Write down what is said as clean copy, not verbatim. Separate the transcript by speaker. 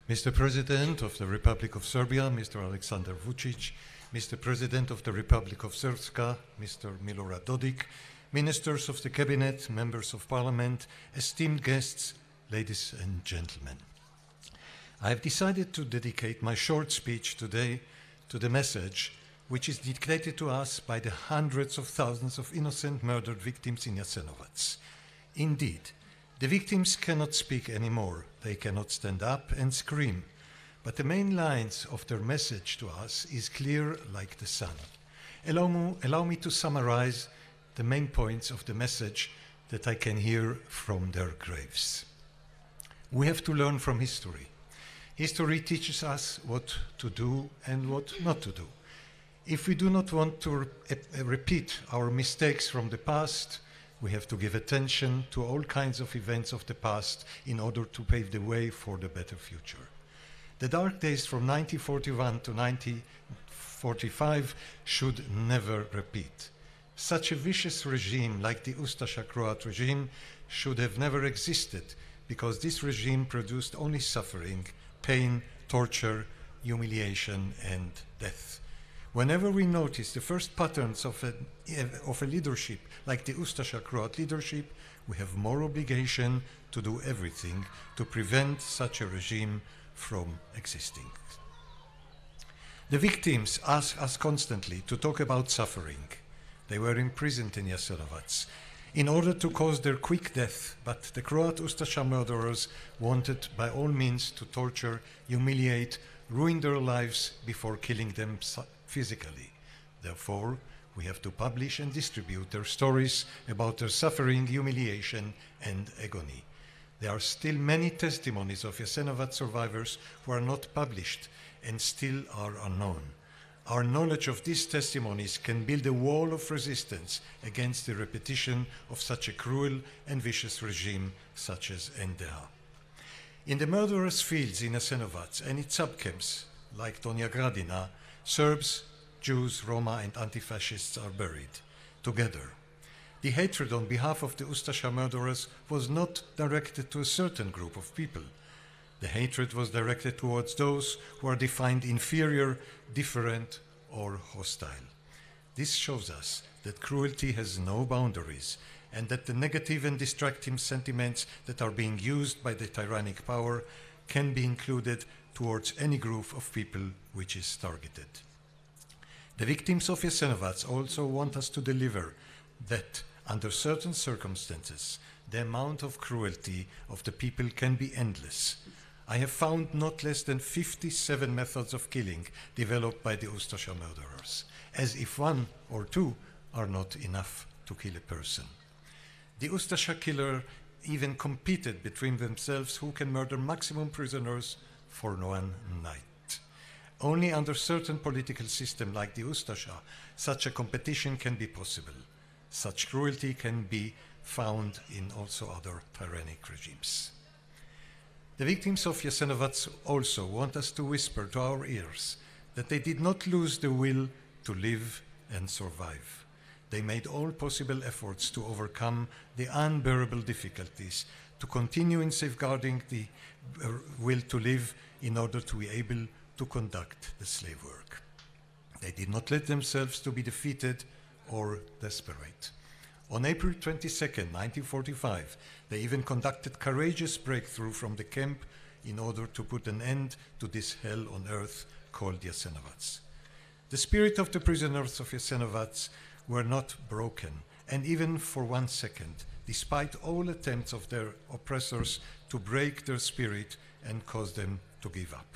Speaker 1: Mr. President of the Republic of Serbia, Mr. Aleksandar Vučić, Mr. President of the Republic of Srpska, Mr. Milorad Dodik, Ministers of the Cabinet, Members of Parliament, esteemed guests, ladies and gentlemen. I have decided to dedicate my short speech today to the message which is dictated to us by the hundreds of thousands of innocent murdered victims in Jasenovac. Indeed, the victims cannot speak anymore. They cannot stand up and scream. But the main lines of their message to us is clear like the sun. Allow me to summarize the main points of the message that I can hear from their graves. We have to learn from history. History teaches us what to do and what not to do. If we do not want to repeat our mistakes from the past, we have to give attention to all kinds of events of the past in order to pave the way for the better future. The dark days from 1941 to 1945 should never repeat. Such a vicious regime like the Ustaša Croat regime should have never existed, because this regime produced only suffering, pain, torture, humiliation, and death. Whenever we notice the first patterns of a leadership like the Ustaša Croat leadership, we have more obligation to do everything to prevent such a regime from existing. The victims ask us constantly to talk about suffering. They were imprisoned in Jasenovac in order to cause their quick death, but the Croat Ustaša murderers wanted by all means to torture, humiliate, ruin their lives before killing them physically. Therefore, we have to publish and distribute their stories about their suffering, humiliation, and agony. There are still many testimonies of Jasenovac survivors who are not published and still are unknown. Our knowledge of these testimonies can build a wall of resistance against the repetition of such a cruel and vicious regime such as NDH. In the murderous fields in Jasenovac and its subcamps, like Donja Gradina, Serbs, Jews, Roma, and anti-fascists are buried together. The hatred on behalf of the Ustaša murderers was not directed to a certain group of people. The hatred was directed towards those who are defined inferior, different, or hostile. This shows us that cruelty has no boundaries, and that the negative and destructive sentiments that are being used by the tyrannic power can be included towards any group of people which is targeted. The victims of Jasenovac also want us to deliver that, under certain circumstances, the amount of cruelty of the people can be endless. I have found not less than 57 methods of killing developed by the Ustaša murderers, as if one or two are not enough to kill a person. The Ustaša killer even competed between themselves who can murder maximum prisoners for 1 night. Only under certain political system like the Ustaša, such a competition can be possible. Such cruelty can be found in also other tyrannic regimes. The victims of Jasenovac also want us to whisper to our ears that they did not lose the will to live and survive. They made all possible efforts to overcome the unbearable difficulties, to continue in safeguarding the will to live in order to be able to conduct the slave work. They did not let themselves to be defeated or desperate. On April 22nd, 1945, they even conducted courageous breakthrough from the camp in order to put an end to this hell on earth called Jasenovac. The spirit of the prisoners of Jasenovac were not broken, and even for 1 second, despite all attempts of their oppressors to break their spirit and cause them to give up.